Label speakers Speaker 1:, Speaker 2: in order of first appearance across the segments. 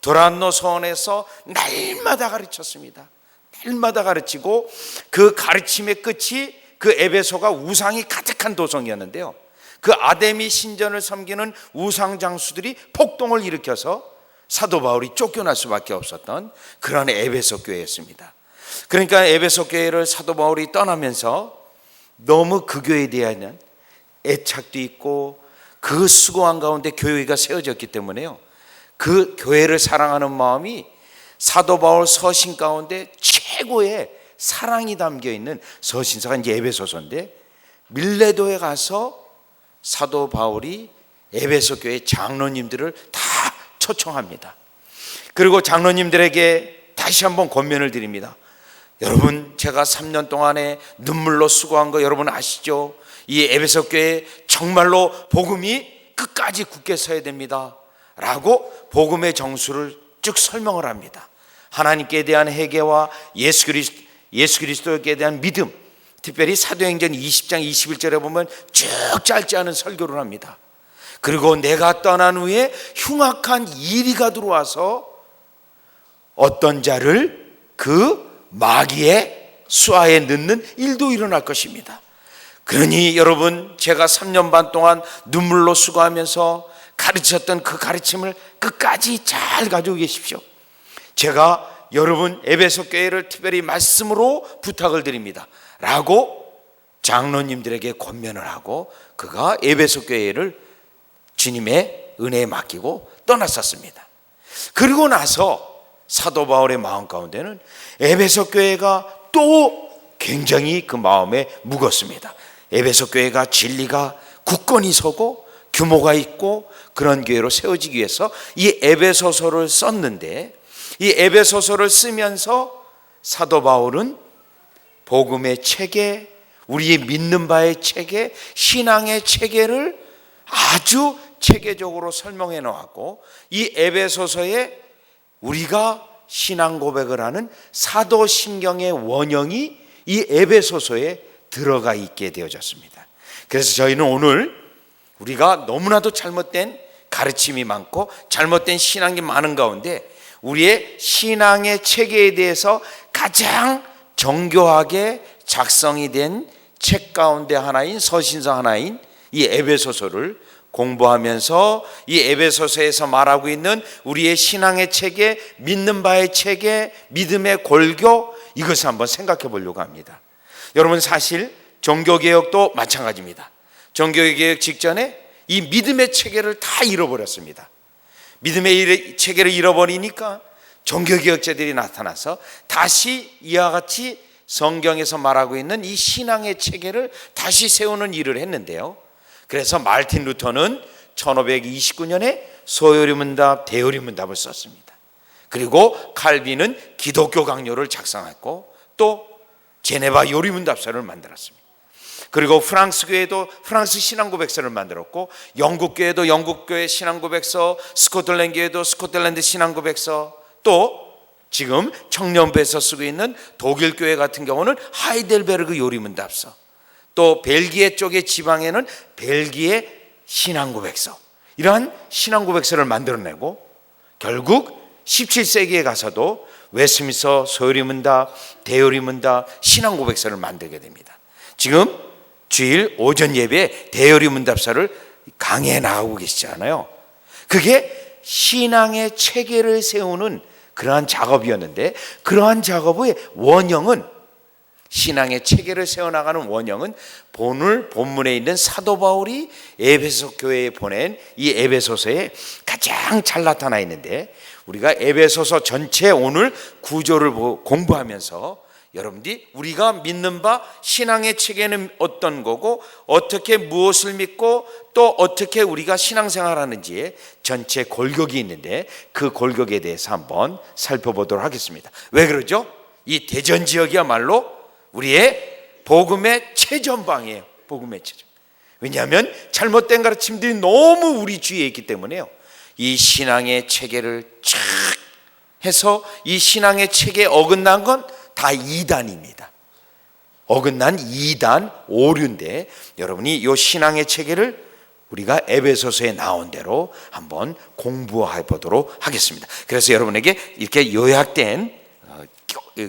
Speaker 1: 도란노 서원에서 날마다 가르쳤습니다. 날마다 가르치고 그 가르침의 끝이 그 에베소가 우상이 가득한 도성이었는데요, 그 아데미 신전을 섬기는 우상 장수들이 폭동을 일으켜서 사도 바울이 쫓겨날 수밖에 없었던 그런 에베소 교회였습니다. 그러니까 에베소 교회를 사도 바울이 떠나면서 너무 그 교회에 대한 애착도 있고 그 수고한 가운데 교회가 세워졌기 때문에요, 그 교회를 사랑하는 마음이 사도 바울 서신 가운데 최고의 사랑이 담겨 있는 서신서가 이제 에베소서인데, 밀레도에 가서 사도 바울이 에베소 교회 장로님들을 다 초청합니다. 그리고 장로님들에게 다시 한번 권면을 드립니다. 여러분, 제가 3년 동안에 눈물로 수고한 거 여러분 아시죠? 이 에베소 교회 정말로 복음이 끝까지 굳게 서야 됩니다 라고 복음의 정수를 쭉 설명을 합니다. 하나님께 대한 회개와 예수 그리스도께 대한 믿음, 특별히 사도행전 20장 21절에 보면 쭉 짧지 않은 설교를 합니다. 그리고 내가 떠난 후에 흉악한 이리가 들어와서 어떤 자를 그 마귀의 수하에 넣는 일도 일어날 것입니다. 그러니 여러분, 제가 3년 반 동안 눈물로 수고하면서 가르쳤던 그 가르침을 끝까지 잘 가지고 계십시오. 제가 여러분 에베소 교회를 특별히 말씀으로 부탁을 드립니다 라고 장로님들에게 권면을 하고 그가 에베소 교회를 주님의 은혜에 맡기고 떠났었습니다. 그리고 나서 사도 바울의 마음 가운데는 에베소 교회가 또 굉장히 그 마음에 묵었습니다. 에베소 교회가 진리가 굳건히 서고 규모가 있고 그런 교회로 세워지기 위해서 이 에베소서를 썼는데, 이 에베소서를 쓰면서 사도 바울은 복음의 체계, 우리의 믿는 바의 체계, 신앙의 체계를 아주 체계적으로 설명해 놓았고, 이 에베소서에 우리가 신앙 고백을 하는 사도신경의 원형이 이 에베소서에 들어가 있게 되어졌습니다. 그래서 저희는 오늘 우리가 너무나도 잘못된 가르침이 많고 잘못된 신앙이 많은 가운데 우리의 신앙의 체계에 대해서 가장 정교하게 작성이 된 책 가운데 하나인 서신서 하나인 이 에베소서를 공부하면서 이 에베소서에서 말하고 있는 우리의 신앙의 체계, 믿는 바의 체계, 믿음의 골교, 이것을 한번 생각해 보려고 합니다. 여러분, 사실 종교개혁도 마찬가지입니다. 종교개혁 직전에 이 믿음의 체계를 다 잃어버렸습니다. 믿음의 체계를 잃어버리니까 종교개혁자들이 나타나서 다시 이와 같이 성경에서 말하고 있는 이 신앙의 체계를 다시 세우는 일을 했는데요, 그래서 마르틴 루터는 1529년에 소요리문답, 대요리문답을 썼습니다. 그리고 칼빈은 기독교 강요를 작성했고 또 제네바 요리문답서를 만들었습니다. 그리고 프랑스 교회도 프랑스 신앙고백서를 만들었고, 영국 교회도 영국 교회 신앙고백서, 스코틀랜드 교회도 스코틀랜드 신앙고백서, 또 지금 청년부에서 쓰고 있는 독일 교회 같은 경우는 하이델베르그 요리문답서, 또 벨기에 쪽의 지방에는 벨기에 신앙고백서, 이러한 신앙고백서를 만들어내고 결국 17세기에 가서도 웨스민스터 소요리문답, 대요리문답, 신앙고백서를 만들게 됩니다. 지금 주일 오전 예배에 대요리문답서를 강의해 나가고 계시잖아요. 그게 신앙의 체계를 세우는 그러한 작업이었는데, 그러한 작업의 원형은, 신앙의 체계를 세워나가는 원형은 오늘 본문에 있는 사도 바울이 에베소 교회에 보낸 이 에베소서에 가장 잘 나타나 있는데, 우리가 에베소서 전체 오늘 구조를 공부하면서 여러분들이 우리가 믿는 바 신앙의 체계는 어떤 거고 어떻게 무엇을 믿고 또 어떻게 우리가 신앙생활하는지에 전체 골격이 있는데, 그 골격에 대해서 한번 살펴보도록 하겠습니다. 왜 그러죠? 이 대전 지역이야말로 우리의 복음의 최전방이에요. 복음의 최전. 왜냐하면 잘못된 가르침들이 너무 우리 주위에 있기 때문에요. 이 신앙의 체계를 쫙 해서 이 신앙의 체계에 어긋난 건 다 이단입니다. 어긋난 이단, 오류인데 여러분이 이 신앙의 체계를 우리가 에베소서에 나온 대로 한번 공부해 보도록 하겠습니다. 그래서 여러분에게 이렇게 요약된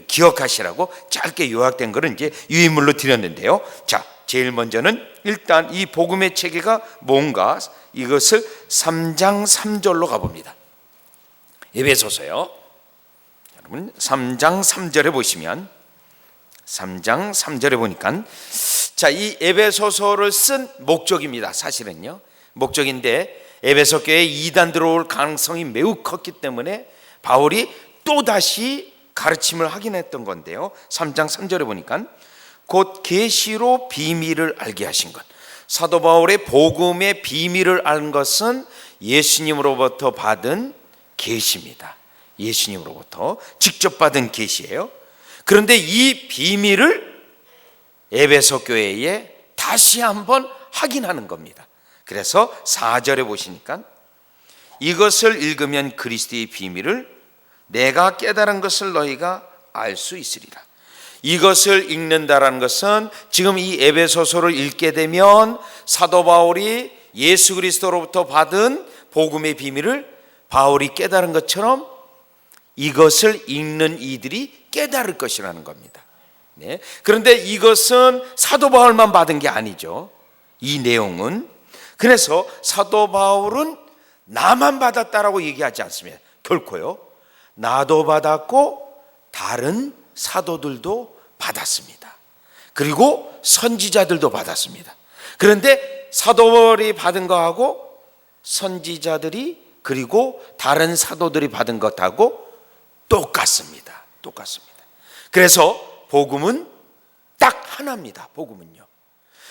Speaker 1: 기억하시라고 짧게 요약된 거를 이제 유인물로 드렸는데요. 자, 제일 먼저는 일단 이 복음의 체계가 뭔가 이것을 3장 3절로 가봅니다. 에베소서요. 여러분 3장 3절에 보시면 3장 3절에 보니까 자, 이 에베소서를 쓴 목적입니다. 사실은요. 목적인데 에베소 교회에 이단 들어올 가능성이 매우 컸기 때문에 바울이 또다시 가르침을 하긴 했던 건데요. 3장 3절에 보니까 곧 계시로 비밀을 알게 하신 것. 사도 바울의 복음의 비밀을 알 것은 예수님으로부터 받은 계시입니다. 예수님으로부터 직접 받은 계시예요. 그런데 이 비밀을 에베소 교회에 다시 한번 확인하는 겁니다. 그래서 4절에 보시니까 이것을 읽으면 그리스도의 비밀을 내가 깨달은 것을 너희가 알 수 있으리라. 이것을 읽는다라는 것은 지금 이 에베소서를 읽게 되면 사도 바울이 예수 그리스도로부터 받은 복음의 비밀을 바울이 깨달은 것처럼 이것을 읽는 이들이 깨달을 것이라는 겁니다. 네. 그런데 이것은 사도 바울만 받은 게 아니죠. 이 내용은. 그래서 사도 바울은 나만 받았다라고 얘기하지 않습니다. 결코요. 나도 받았고 다른 사도들도 받았습니다. 그리고 선지자들도 받았습니다. 그런데 사도 바울이 받은 거하고 선지자들이 그리고 다른 사도들이 받은 것하고 똑같습니다. 똑같습니다. 그래서 복음은 딱 하나입니다. 복음은요.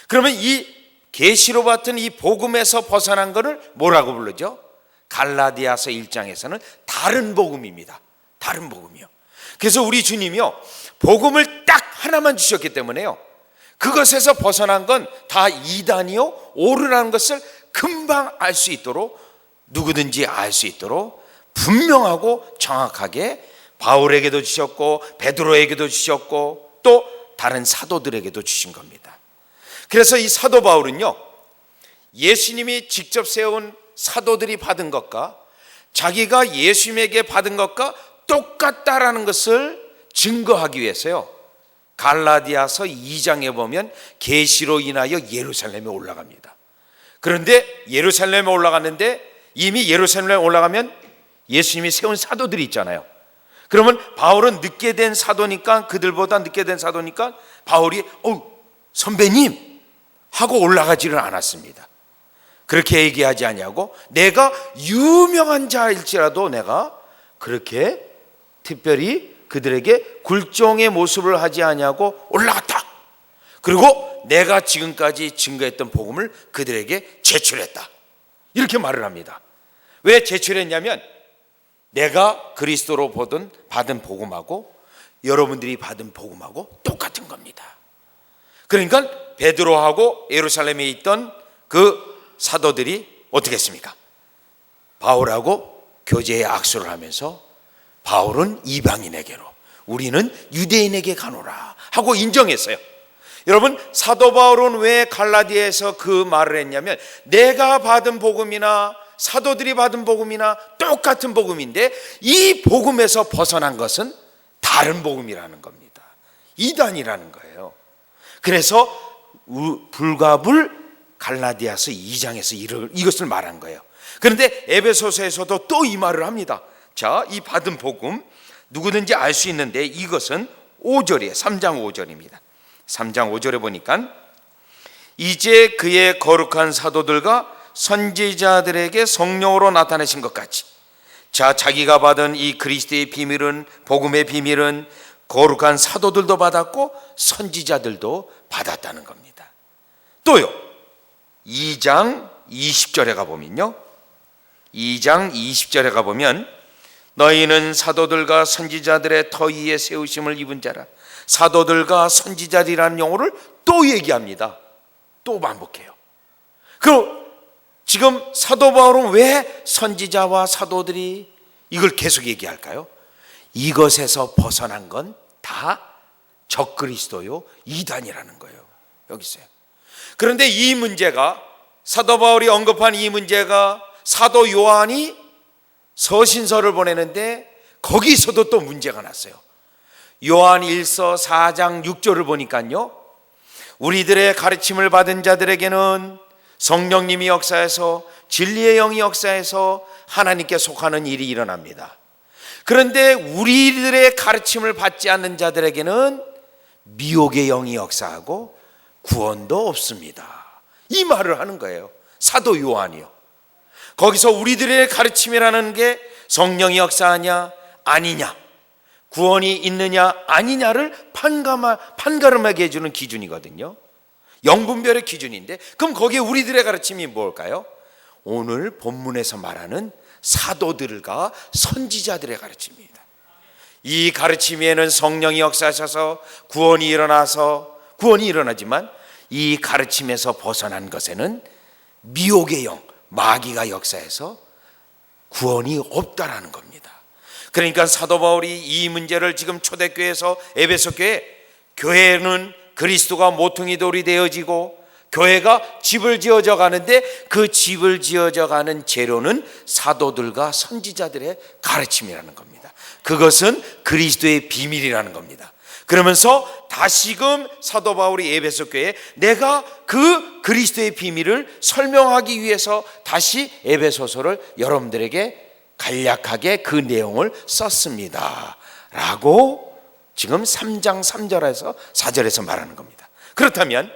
Speaker 1: 그러면 이 계시로 받은 이 복음에서 벗어난 것을 뭐라고 부르죠? 갈라디아서 1장에서는 다른 복음입니다. 다른 복음이요. 그래서 우리 주님이요, 복음을 딱 하나만 주셨기 때문에요, 그것에서 벗어난 건 다 이단이요 오르라는 것을 금방 알 수 있도록, 누구든지 알 수 있도록 분명하고 정확하게 바울에게도 주셨고 베드로에게도 주셨고 또 다른 사도들에게도 주신 겁니다. 그래서 이 사도 바울은요, 예수님이 직접 세운 사도들이 받은 것과 자기가 예수님에게 받은 것과 똑같다라는 것을 증거하기 위해서요, 갈라디아서 2장에 보면 계시로 인하여 예루살렘에 올라갑니다. 그런데 예루살렘에 올라갔는데 이미 예루살렘에 올라가면 예수님이 세운 사도들이 있잖아요. 그러면 바울은 늦게 된 사도니까, 그들보다 늦게 된 사도니까 바울이 선배님 하고 올라가지를 않았습니다. 그렇게 얘기하지 아니하고 내가 유명한 자일지라도 내가 그렇게 특별히 그들에게 굴종의 모습을 하지 아니하고 올라갔다. 그리고 내가 지금까지 증거했던 복음을 그들에게 제출했다. 이렇게 말을 합니다. 왜 제출했냐면 내가 그리스도로 받은 복음하고 여러분들이 받은 복음하고 똑같은 겁니다. 그러니까 베드로하고 예루살렘에 있던 그 사도들이 어떻게 했습니까? 바울하고 교제의 악수를 하면서 바울은 이방인에게로, 우리는 유대인에게 가노라 하고 인정했어요. 여러분, 사도 바울은 왜 갈라디아에서 그 말을 했냐면 내가 받은 복음이나 사도들이 받은 복음이나 똑같은 복음인데 이 복음에서 벗어난 것은 다른 복음이라는 겁니다. 이단이라는 거예요. 그래서 불가불 갈라디아서 2장에서 이것을 말한 거예요. 그런데 에베소서에서도 또 이 말을 합니다. 자, 이 받은 복음 누구든지 알 수 있는데 이것은 5절이에요. 3장 5절입니다. 3장 5절에 보니까 이제 그의 거룩한 사도들과 선지자들에게 성령으로 나타내신 것 같이, 자, 자기가 받은 이 그리스도의 비밀은, 복음의 비밀은 거룩한 사도들도 받았고 선지자들도 받았다는 겁니다. 또요, 2장 20절에 가보면요, 2장 20절에 가보면 너희는 사도들과 선지자들의 터 위에 세우심을 입은 자라. 사도들과 선지자들이라는 용어를 또 얘기합니다. 또 반복해요. 그럼 지금 사도 바울은 왜 선지자와 사도들이 이걸 계속 얘기할까요? 이것에서 벗어난 건 다 적그리스도요, 이단이라는 거예요. 여기 있어요. 그런데 이 문제가 사도 바울이 언급한 이 문제가 사도 요한이 서신서를 보내는데 거기서도 또 문제가 났어요. 요한 1서 4장 6절을 보니까요, 우리들의 가르침을 받은 자들에게는 성령님이 역사해서 진리의 영이 역사해서 하나님께 속하는 일이 일어납니다. 그런데 우리들의 가르침을 받지 않는 자들에게는 미혹의 영이 역사하고 구원도 없습니다. 이 말을 하는 거예요, 사도 요한이요. 거기서 우리들의 가르침이라는 게 성령이 역사하냐 아니냐, 구원이 있느냐 아니냐를 판가름하게 해주는 기준이거든요. 영분별의 기준인데, 그럼 거기에 우리들의 가르침이 뭘까요? 오늘 본문에서 말하는 사도들과 선지자들의 가르침입니다. 이 가르침에는 성령이 역사하셔서 구원이 일어나지만 이 가르침에서 벗어난 것에는 미혹의 영, 마귀가 역사해서 구원이 없다라는 겁니다. 그러니까 사도 바울이 이 문제를 지금 초대교회에서 에베소 교회는 그리스도가 모퉁이 돌이 되어지고 교회가 집을 지어져 가는데 그 집을 지어져 가는 재료는 사도들과 선지자들의 가르침이라는 겁니다. 그것은 그리스도의 비밀이라는 겁니다. 그러면서 다시금 사도 바울이 에베소 교회에 내가 그 그리스도의 비밀을 설명하기 위해서 다시 에베소서를 여러분들에게 간략하게 그 내용을 썼습니다 라고 지금 3장 3절에서 4절에서 말하는 겁니다. 그렇다면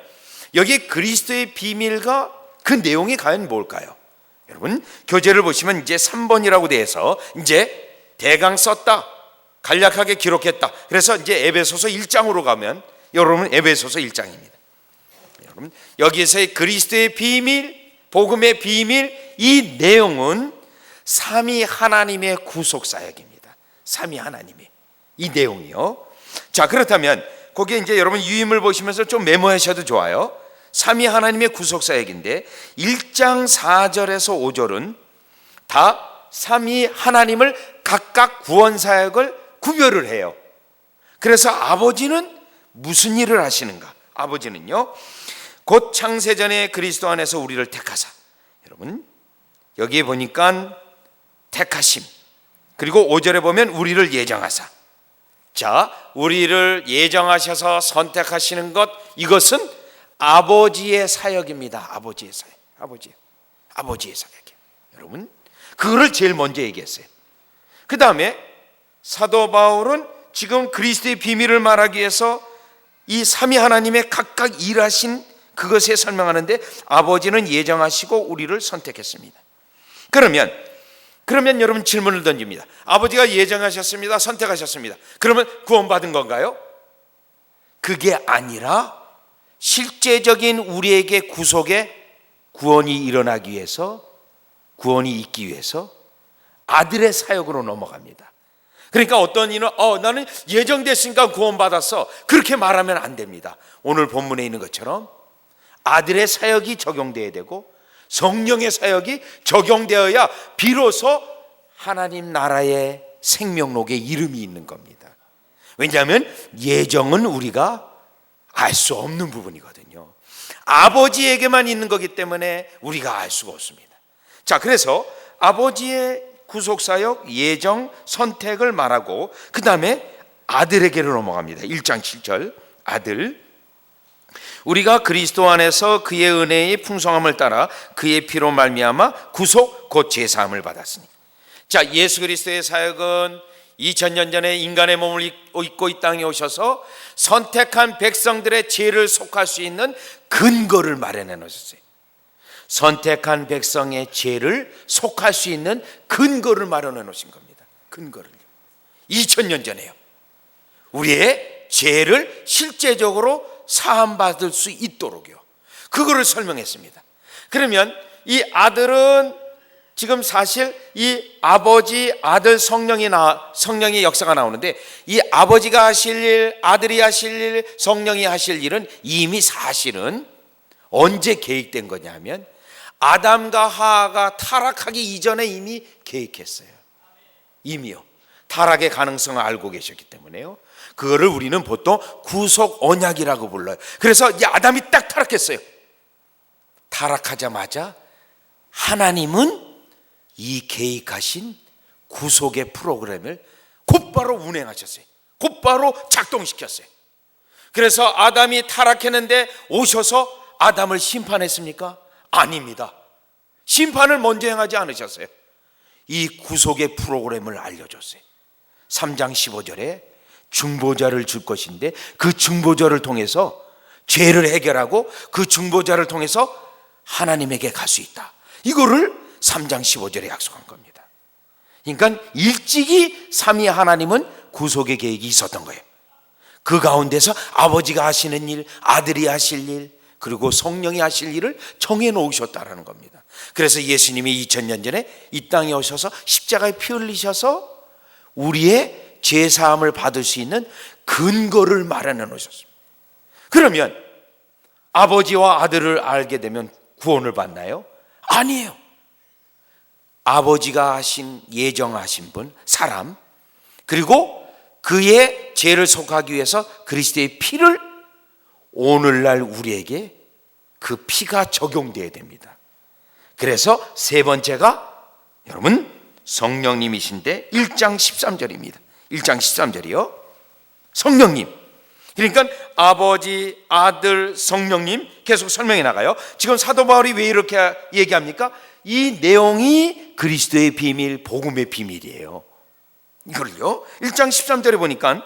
Speaker 1: 여기 그리스도의 비밀과 그 내용이 과연 뭘까요? 여러분 교재를 보시면 이제 3번이라고 돼서 이제 대강 썼다, 간략하게 기록했다. 그래서 이제 에베소서 1장으로 가면 여러분 에베소서 1장입니다. 여러분 여기에서의 그리스도의 비밀, 복음의 비밀, 이 내용은 삼위 하나님의 구속 사역입니다. 삼위 하나님의 이 내용이요. 자, 그렇다면 거기에 이제 여러분 유임을 보시면서 좀 메모하셔도 좋아요. 삼위 하나님의 구속 사역인데 1장 4절에서 5절은 다 삼위 하나님을 각각 구원 사역을 구별을 해요. 그래서 아버지는 무슨 일을 하시는가? 아버지는요, 곧 창세전에 그리스도 안에서 우리를 택하사, 여러분 여기에 보니까 택하심, 그리고 5절에 보면 우리를 예정하사. 자, 우리를 예정하셔서 선택하시는 것, 이것은 아버지의 사역입니다. 아버지의 사역, 아버지의 사역이에요. 여러분 그거를 제일 먼저 얘기했어요. 그 다음에 사도 바울은 지금 그리스도의 비밀을 말하기 위해서 이 삼위 하나님의 각각 일하신 그것에 설명하는데 아버지는 예정하시고 우리를 선택했습니다. 그러면 여러분 질문을 던집니다. 아버지가 예정하셨습니다, 선택하셨습니다. 그러면 구원받은 건가요? 그게 아니라 실제적인 우리에게 구속의 구원이 일어나기 위해서, 구원이 있기 위해서 아들의 사역으로 넘어갑니다. 그러니까 어떤 이는 나는 예정됐으니까 구원받았어, 그렇게 말하면 안 됩니다. 오늘 본문에 있는 것처럼 아들의 사역이 적용돼야 되고 성령의 사역이 적용되어야 비로소 하나님 나라의 생명록에 이름이 있는 겁니다. 왜냐하면 예정은 우리가 알 수 없는 부분이거든요. 아버지에게만 있는 거기 때문에 우리가 알 수가 없습니다. 자, 그래서 아버지의 구속사역, 예정, 선택을 말하고 그 다음에 아들에게로 넘어갑니다. 1장 7절 아들, 우리가 그리스도 안에서 그의 은혜의 풍성함을 따라 그의 피로 말미암아 구속 곧 제사함을 받았으니. 자, 예수 그리스도의 사역은 2000년 전에 인간의 몸을 입고 이 땅에 오셔서 선택한 백성들의 죄를 속할 수 있는 근거를 마련해 놓으셨어요. 선택한 백성의 죄를 속할 수 있는 근거를 마련해 놓으신 겁니다. 근거를요. 2000년 전에요. 우리의 죄를 실제적으로 사함받을 수 있도록요. 그거를 설명했습니다. 그러면 이 아들은 지금 사실 이 아버지, 아들, 성령의 역사가 나오는데 이 아버지가 하실 일, 아들이 하실 일, 성령이 하실 일은 이미 사실은 언제 계획된 거냐면 아담과 하와가 타락하기 이전에 이미 계획했어요. 이미요. 타락의 가능성을 알고 계셨기 때문에요. 그거를 우리는 보통 구속 언약이라고 불러요. 그래서 이 아담이 딱 타락했어요. 타락하자마자 하나님은 이 계획하신 구속의 프로그램을 곧바로 운행하셨어요. 곧바로 작동시켰어요. 그래서 아담이 타락했는데 오셔서 아담을 심판했습니까? 아닙니다. 심판을 먼저 행하지 않으셨어요. 이 구속의 프로그램을 알려줬어요. 3장 15절에 중보자를 줄 것인데 그 중보자를 통해서 죄를 해결하고 그 중보자를 통해서 하나님에게 갈 수 있다. 이거를 3장 15절에 약속한 겁니다. 그러니까 일찍이 삼위 하나님은 구속의 계획이 있었던 거예요. 그 가운데서 아버지가 하시는 일, 아들이 하실 일, 그리고 성령이 하실 일을 정해놓으셨다라는 겁니다. 그래서 예수님이 2000년 전에 이 땅에 오셔서 십자가에 피 흘리셔서 우리의 죄사함을 받을 수 있는 근거를 마련해 놓으셨습니다. 그러면 아버지와 아들을 알게 되면 구원을 받나요? 아니에요. 아버지가 하신 예정하신 분, 사람, 그리고 그의 죄를 속하기 위해서 그리스도의 피를 오늘날 우리에게 그 피가 적용되어야 됩니다. 그래서 세 번째가 여러분 성령님이신데 1장 13절입니다. 1장 13절이요. 성령님. 그러니까 아버지, 아들, 성령님 계속 설명해 나가요. 지금 사도 바울이 왜 이렇게 얘기합니까? 이 내용이 그리스도의 비밀, 복음의 비밀이에요. 이걸요. 1장 13절에 보니까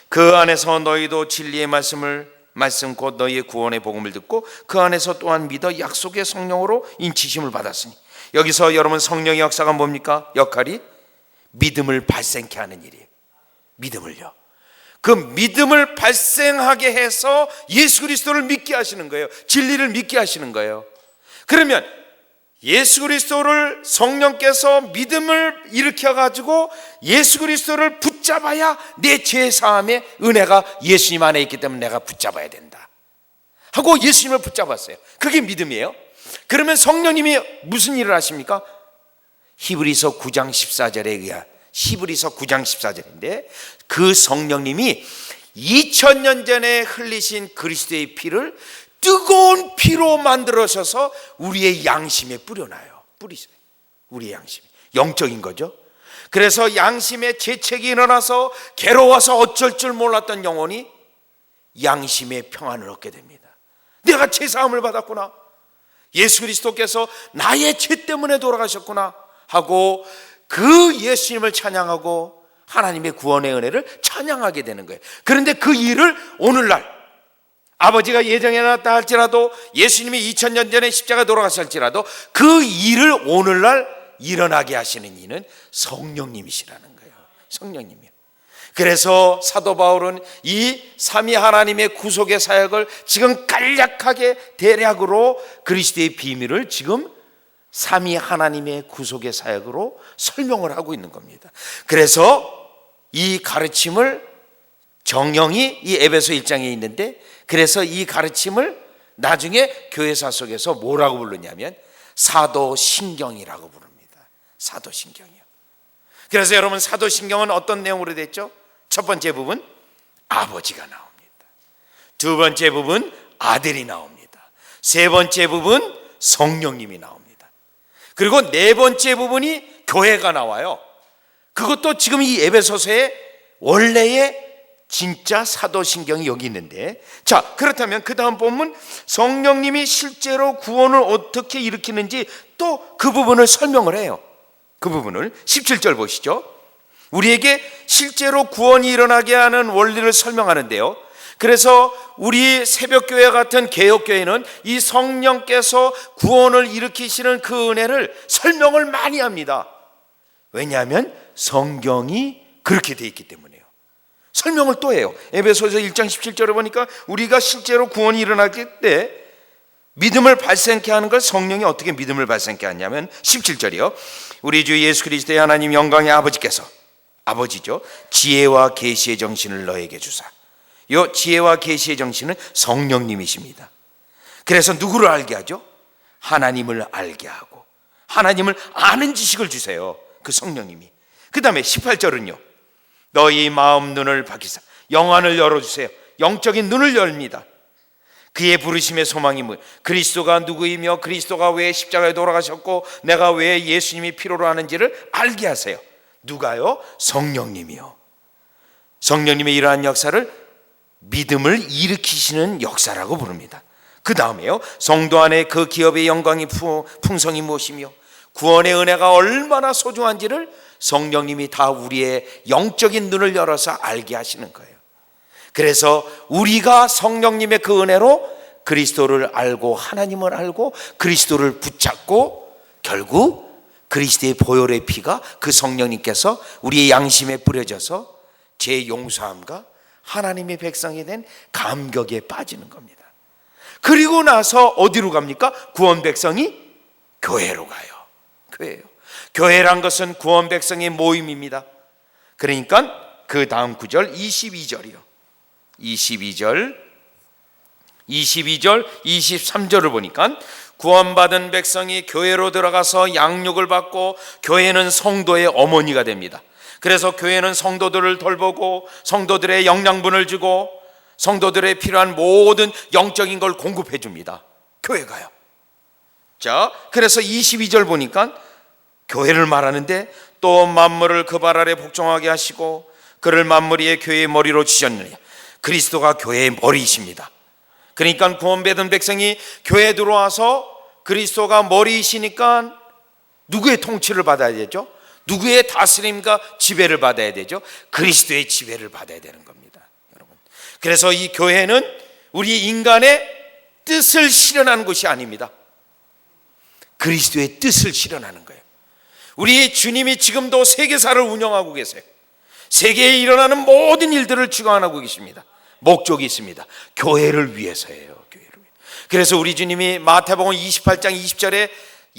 Speaker 1: 그 안에서 너희도 진리의 말씀 곧 너희의 구원의 복음을 듣고 그 안에서 또한 믿어 약속의 성령으로 인치심을 받았으니, 여기서 여러분 성령의 역사가 뭡니까? 역할이 믿음을 발생케 하는 일이에요. 믿음을요. 그 믿음을 발생하게 해서 예수 그리스도를 믿게 하시는 거예요. 진리를 믿게 하시는 거예요. 그러면 예수 그리스도를 성령께서 믿음을 일으켜가지고 예수 그리스도를 붙잡아야 내 죄사함의 은혜가 예수님 안에 있기 때문에 내가 붙잡아야 된다 하고 예수님을 붙잡았어요. 그게 믿음이에요. 그러면 성령님이 무슨 일을 하십니까? 히브리서 9장 14절에 의한 히브리서 9장 14절인데 그 성령님이 2000년 전에 흘리신 그리스도의 피를 뜨거운 피로 만들어셔서 우리의 양심에 뿌려놔요. 뿌리세요. 우리의 양심에. 영적인 거죠. 그래서 양심에 재채기 일어나서 괴로워서 어쩔 줄 몰랐던 영혼이 양심의 평안을 얻게 됩니다. 내가 죄사함을 받았구나, 예수 그리스도께서 나의 죄 때문에 돌아가셨구나 하고 그 예수님을 찬양하고 하나님의 구원의 은혜를 찬양하게 되는 거예요. 그런데 그 일을 오늘날 아버지가 예정해놨다 할지라도, 예수님이 2000년 전에 십자가 돌아가셨을지라도 그 일을 오늘날 일어나게 하시는 이는 성령님이시라는 거예요. 성령님이요. 그래서 사도 바울은 이 삼위 하나님의 구속의 사역을 지금 간략하게 대략으로 그리스도의 비밀을 지금 삼위 하나님의 구속의 사역으로 설명을 하고 있는 겁니다. 그래서 이 가르침을 정령이 이 에베소 1장에 있는데, 그래서 이 가르침을 나중에 교회사 속에서 뭐라고 부르냐면 사도신경이라고 부릅니다. 사도신경이요. 그래서 여러분 사도신경은 어떤 내용으로 됐죠? 첫 번째 부분 아버지가 나옵니다. 두 번째 부분 아들이 나옵니다. 세 번째 부분 성령님이 나옵니다. 그리고 네 번째 부분이 교회가 나와요. 그것도 지금 이 에베소서의 원래의 진짜 사도신경이 여기 있는데, 자, 그렇다면 그 다음 본문 성령님이 실제로 구원을 어떻게 일으키는지 또 그 부분을 설명을 해요. 그 부분을 17절 보시죠. 우리에게 실제로 구원이 일어나게 하는 원리를 설명하는데요. 그래서 우리 새벽교회 같은 개혁교회는 이 성령께서 구원을 일으키시는 그 은혜를 설명을 많이 합니다. 왜냐하면 성경이 그렇게 돼 있기 때문에요. 설명을 또 해요. 에베소서 1장 17절에 보니까 우리가 실제로 구원이 일어날 때 믿음을 발생케 하는 걸 성령이 어떻게 믿음을 발생케 하냐면 17절이요. 우리 주 예수 그리스도의 하나님 영광의 아버지께서, 아버지죠, 지혜와 계시의 정신을 너에게 주사. 이 지혜와 계시의 정신은 성령님이십니다. 그래서 누구를 알게 하죠? 하나님을 알게 하고 하나님을 아는 지식을 주세요. 그 성령님이. 그 다음에 18절은요. 너희 마음 눈을 밝히사 영안을 열어주세요. 영적인 눈을 열립니다. 그의 부르심의 소망이 그리스도가 누구이며 그리스도가 왜 십자가에 돌아가셨고 내가 왜 예수님이 필요로 하는지를 알게 하세요. 누가요? 성령님이요. 성령님의 이러한 역사를 믿음을 일으키시는 역사라고 부릅니다. 그 다음에요, 성도 안에 그 기업의 영광이 풍성이 무엇이며 구원의 은혜가 얼마나 소중한지를 성령님이 다 우리의 영적인 눈을 열어서 알게 하시는 거예요. 그래서 우리가 성령님의 그 은혜로 그리스도를 알고 하나님을 알고 그리스도를 붙잡고 결국 그리스도의 보혈의 피가 그 성령님께서 우리의 양심에 뿌려져서 죄 용서함과 하나님의 백성이 된 감격에 빠지는 겁니다. 그리고 나서 어디로 갑니까? 구원 백성이 교회로 가요. 교회요. 교회란 것은 구원 백성의 모임입니다. 그러니까 그 다음 구절 22절이요. 22절, 23절을 보니까 구원받은 백성이 교회로 들어가서 양육을 받고 교회는 성도의 어머니가 됩니다. 그래서 교회는 성도들을 돌보고 성도들의 영양분을 주고 성도들의 필요한 모든 영적인 걸 공급해 줍니다. 교회가요. 자, 그래서 22절 보니까 교회를 말하는데 또 만물을 그 발 아래 복종하게 하시고 그를 만물 위에 교회의 머리로 주셨느냐. 그리스도가 교회의 머리이십니다. 그러니까 구원받은 백성이 교회에 들어와서 그리스도가 머리이시니까 누구의 통치를 받아야 되죠? 누구의 다스림과 지배를 받아야 되죠? 그리스도의 지배를 받아야 되는 겁니다, 여러분. 그래서 이 교회는 우리 인간의 뜻을 실현하는 것이 아닙니다. 그리스도의 뜻을 실현하는 거예요. 우리 주님이 지금도 세계사를 운영하고 계세요. 세계에 일어나는 모든 일들을 주관하고 계십니다. 목적이 있습니다. 교회를 위해서예요. 교회를 위해. 그래서 우리 주님이 마태복음 28장 20절에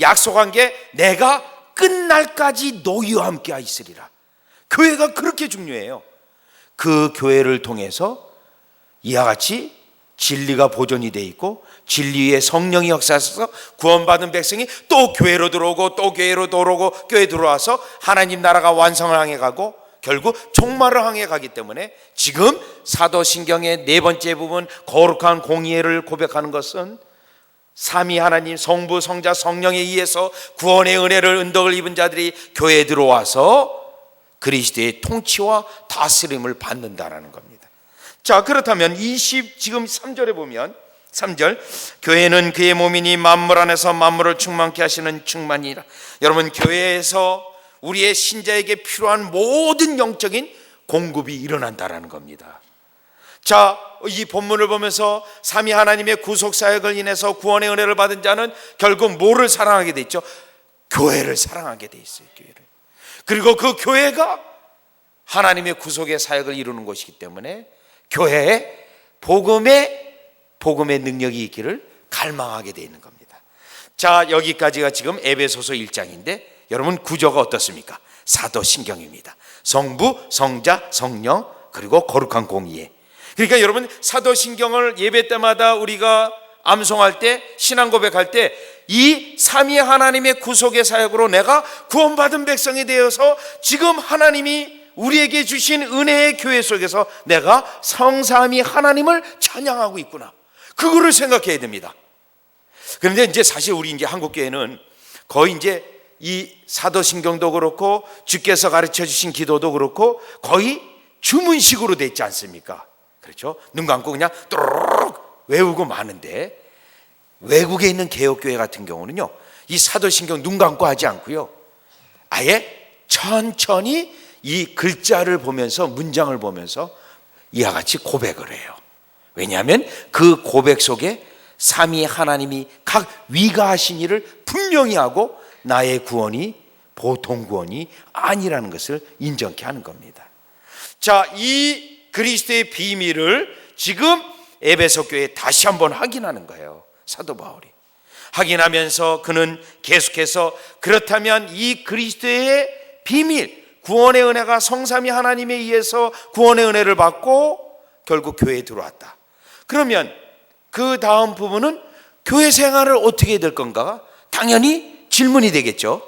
Speaker 1: 약속한 게 내가 끝날까지 너희와 함께 있으리라. 교회가 그렇게 중요해요. 그 교회를 통해서 이와 같이 진리가 보존이 돼 있고 진리의 성령이 역사하셔서 구원받은 백성이 또 교회로 들어오고 또 교회로 들어오고 교회에 들어와서 하나님 나라가 완성을 향해 가고 결국 종말을 향해 가기 때문에 지금 사도신경의 네 번째 부분 거룩한 공의를 고백하는 것은 삼위 하나님 성부 성자 성령에 의해서 구원의 은혜를 은덕을 입은 자들이 교회에 들어와서 그리스도의 통치와 다스림을 받는다라는 겁니다. 자, 그렇다면 지금 3절에 보면 3절 교회는 그의 몸이니 만물 안에서 만물을 충만케 하시는 충만이라. 여러분, 교회에서 우리의 신자에게 필요한 모든 영적인 공급이 일어난다라는 겁니다. 자, 이 본문을 보면서 삼위 하나님의 구속 사역을 인해서 구원의 은혜를 받은 자는 결국 뭐를 사랑하게 돼 있죠? 교회를 사랑하게 돼 있어요. 교회를. 그리고 그 교회가 하나님의 구속의 사역을 이루는 것이기 때문에 교회에 복음의 능력이 있기를 갈망하게 돼 있는 겁니다. 자, 여기까지가 지금 에베소서 1장인데 여러분 구조가 어떻습니까? 사도신경입니다. 성부, 성자, 성령 그리고 거룩한 공의에. 그러니까 여러분 사도신경을 예배 때마다 우리가 암송할 때 신앙 고백할 때 이 삼위 하나님의 구속의 사역으로 내가 구원받은 백성이 되어서 지금 하나님이 우리에게 주신 은혜의 교회 속에서 내가 성삼위 하나님을 찬양하고 있구나. 그거를 생각해야 됩니다. 그런데 이제 사실 우리 이제 한국 교회는 거의 이제 이 사도신경도 그렇고 주께서 가르쳐 주신 기도도 그렇고 거의 주문식으로 돼 있지 않습니까? 그렇죠? 눈 감고 그냥 또르륵 외우고 마는데 외국에 있는 개혁교회 같은 경우는요 이 사도신경 눈 감고 하지 않고요 아예 천천히 이 글자를 보면서 문장을 보면서 이와 같이 고백을 해요. 왜냐하면 그 고백 속에 삼위 하나님이 각 위가하신 일을 분명히 하고 나의 구원이 보통 구원이 아니라는 것을 인정케 하는 겁니다. 자, 이 그리스도의 비밀을 지금 에베소 교회에 다시 한번 확인하는 거예요. 사도 바울이 확인하면서 그는 계속해서 그렇다면 이 그리스도의 비밀 구원의 은혜가 성삼위 하나님에 의해서 구원의 은혜를 받고 결국 교회에 들어왔다. 그러면 그 다음 부분은 교회 생활을 어떻게 해야 될 건가? 당연히 질문이 되겠죠.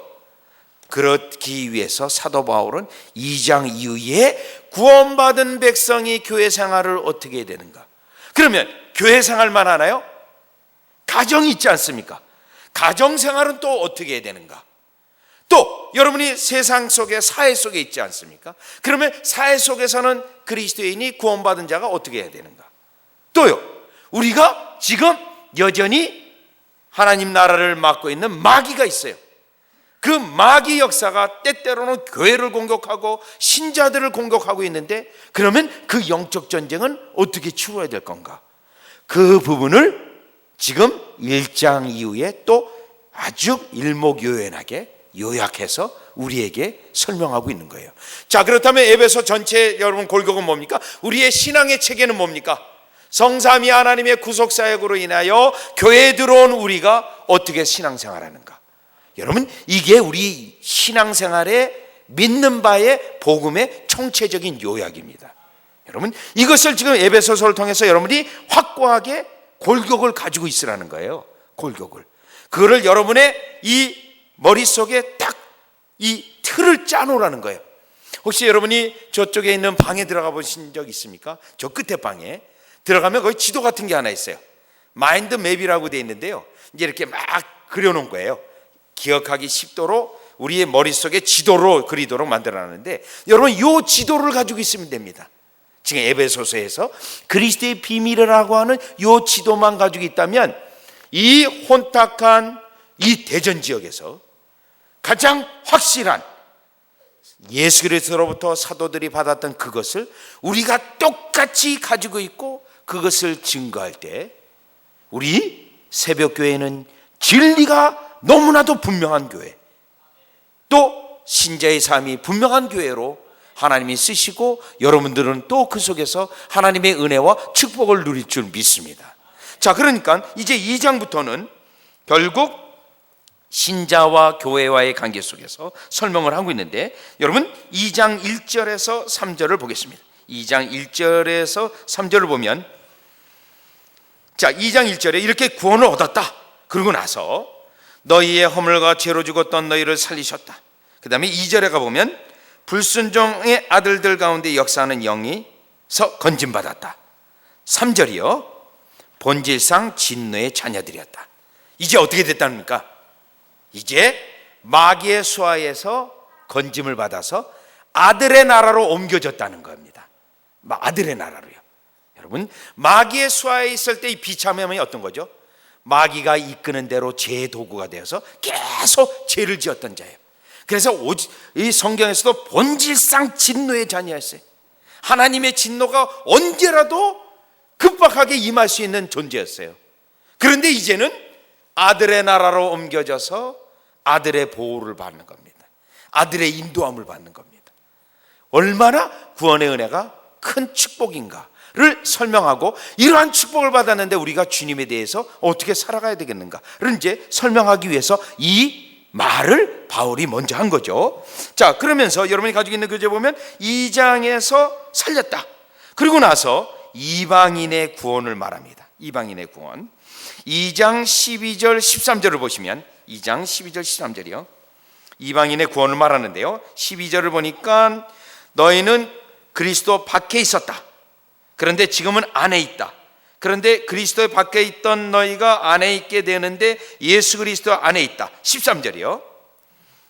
Speaker 1: 그렇기 위해서 사도 바울은 2장 이후에 구원받은 백성이 교회 생활을 어떻게 해야 되는가? 그러면 교회 생활만 하나요? 가정이 있지 않습니까? 가정 생활은 또 어떻게 해야 되는가? 또 여러분이 세상 속에, 사회 속에 있지 않습니까? 그러면 사회 속에서는 그리스도인이 구원받은 자가 어떻게 해야 되는가? 또요, 우리가 지금 여전히 하나님 나라를 맡고 있는 마귀가 있어요. 그 마귀 역사가 때때로는 교회를 공격하고 신자들을 공격하고 있는데, 그러면 그 영적 전쟁은 어떻게 치러야 될 건가? 그 부분을 지금 1장 이후에 또 아주 일목요연하게 요약해서 우리에게 설명하고 있는 거예요. 자, 그렇다면 에베소 전체 여러분 골격은 뭡니까? 우리의 신앙의 체계는 뭡니까? 성삼위 하나님의 구속사역으로 인하여 교회에 들어온 우리가 어떻게 신앙생활하는가? 여러분, 이게 우리 신앙생활의 믿는 바의 복음의 총체적인 요약입니다. 여러분, 이것을 지금 에베소서를 통해서 여러분이 확고하게 골격을 가지고 있으라는 거예요. 골격을. 그거를 여러분의 이 머릿속에 딱 이 틀을 짜놓으라는 거예요. 혹시 여러분이 저쪽에 있는 방에 들어가 보신 적 있습니까? 저 끝에 방에 들어가면 거기 지도 같은 게 하나 있어요. 마인드 맵이라고 되어 있는데요, 이제 이렇게 막 그려놓은 거예요. 기억하기 쉽도록 우리의 머릿속에 지도로 그리도록 만들어놨는데, 여러분 이 지도를 가지고 있으면 됩니다. 지금 에베소서에서 그리스도의 비밀이라고 하는 이 지도만 가지고 있다면, 이 혼탁한 이 대전 지역에서 가장 확실한 예수 그리스도로부터 사도들이 받았던 그것을 우리가 똑같이 가지고 있고, 그것을 증거할 때 우리 새벽교회는 진리가 너무나도 분명한 교회, 또 신자의 삶이 분명한 교회로 하나님이 쓰시고, 여러분들은 또 그 속에서 하나님의 은혜와 축복을 누릴 줄 믿습니다. 자, 그러니까 이제 2장부터는 결국 신자와 교회와의 관계 속에서 설명을 하고 있는데, 여러분 2장 1절에서 3절을 보겠습니다. 2장 1절에서 3절을 보면, 자, 2장 1절에 이렇게 구원을 얻었다. 그러고 나서 너희의 허물과 죄로 죽었던 너희를 살리셨다. 그 다음에 2절에 가보면 불순종의 아들들 가운데 역사하는 영이서 건진받았다. 3절이요, 본질상 진노의 자녀들이었다. 이제 어떻게 됐답니까? 이제 마귀의 수하에서 건짐을 받아서 아들의 나라로 옮겨졌다는 겁니다. 아들의 나라로요. 여러분, 마귀의 수하에 있을 때 이 비참함이 어떤 거죠? 마귀가 이끄는 대로 죄의 도구가 되어서 계속 죄를 지었던 자예요. 그래서 이 성경에서도 본질상 진노의 자녀였어요. 하나님의 진노가 언제라도 급박하게 임할 수 있는 존재였어요. 그런데 이제는 아들의 나라로 옮겨져서 아들의 보호를 받는 겁니다. 아들의 인도함을 받는 겁니다. 얼마나 구원의 은혜가 큰 축복인가를 설명하고, 이러한 축복을 받았는데 우리가 주님에 대해서 어떻게 살아가야 되겠는가를 이제 설명하기 위해서 이 말을 바울이 먼저 한 거죠. 자, 그러면서 여러분이 가지고 있는 교재 보면 2장에서 살렸다. 그리고 나서 이방인의 구원을 말합니다. 이방인의 구원. 2장 12절 13절을 보시면, 2장 12절 13절이요, 이방인의 구원을 말하는데요, 12절을 보니까 너희는 그리스도 밖에 있었다. 그런데 지금은 안에 있다. 그런데 그리스도 밖에 있던 너희가 안에 있게 되는데 예수 그리스도 안에 있다. 13절이요,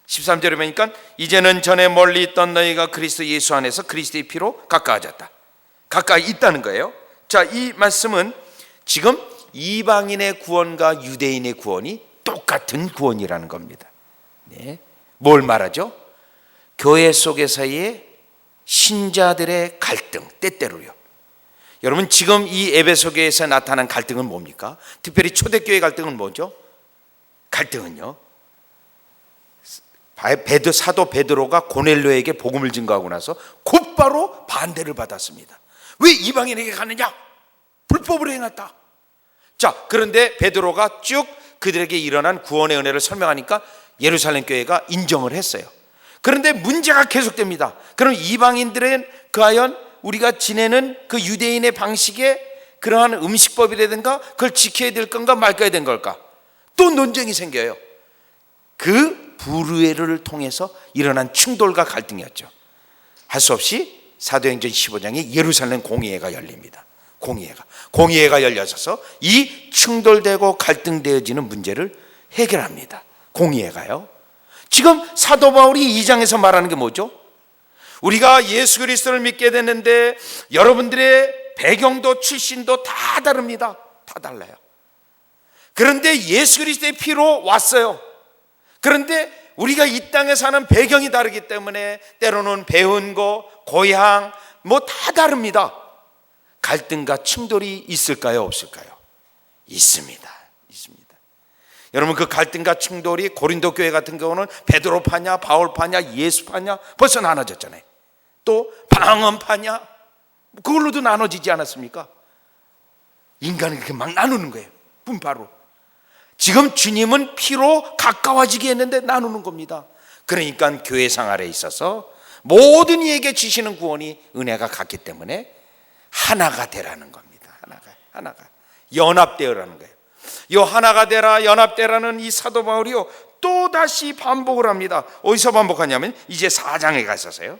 Speaker 1: 13절에 보니까 이제는 전에 멀리 있던 너희가 그리스도 예수 안에서 그리스도의 피로 가까워졌다. 가까이 있다는 거예요. 자, 이 말씀은 지금 이방인의 구원과 유대인의 구원이 똑같은 구원이라는 겁니다. 네. 뭘 말하죠? 교회 속에서의 신자들의 갈등, 때때로요. 여러분, 지금 이 에베소 교회에서 나타난 갈등은 뭡니까? 특별히 초대교회 갈등은 뭐죠? 갈등은요, 사도 베드로가 고넬료에게 복음을 증거하고 나서 곧바로 반대를 받았습니다. 왜 이방인에게 가느냐? 불법을 행했다. 자, 그런데 베드로가 쭉 그들에게 일어난 구원의 은혜를 설명하니까 예루살렘 교회가 인정을 했어요. 그런데 문제가 계속됩니다. 그럼 이방인들은 과연 우리가 지내는 그 유대인의 방식에 그러한 음식법이라든가 그걸 지켜야 될 건가 말까야 된 걸까? 또 논쟁이 생겨요. 그 불의를 통해서 일어난 충돌과 갈등이었죠. 할 수 없이 사도행전 15장에 예루살렘 공의회가 열립니다. 공의회가 열려서서 이 충돌되고 갈등되어지는 문제를 해결합니다. 공의회가요. 지금 사도 바울이 2장에서 말하는 게 뭐죠? 우리가 예수 그리스도를 믿게 됐는데 여러분들의 배경도 출신도 다 다릅니다. 다 달라요. 그런데 예수 그리스도의 피로 왔어요. 그런데 우리가 이 땅에 사는 배경이 다르기 때문에 때로는 배운 거, 고향 뭐 다 다릅니다. 갈등과 충돌이 있을까요? 없을까요? 있습니다. 여러분, 그 갈등과 충돌이 고린도 교회 같은 경우는 베드로파냐 바울파냐 예수파냐 벌써 나눠졌잖아요. 또 방언파냐 그걸로도 나눠지지 않았습니까? 인간이 그렇게 막 나누는 거예요. 분파로. 지금 주님은 피로 가까워지게 했는데 나누는 겁니다. 그러니까 교회 생활에 있어서 모든 이에게 주시는 구원이 은혜가 같기 때문에 하나가 되라는 겁니다. 하나가 연합되어라는 거예요. 이 하나가 되라, 연합되라는 이 사도 바울이요 또 다시 반복을 합니다. 어디서 반복하냐면 이제 4장에 가셔서요.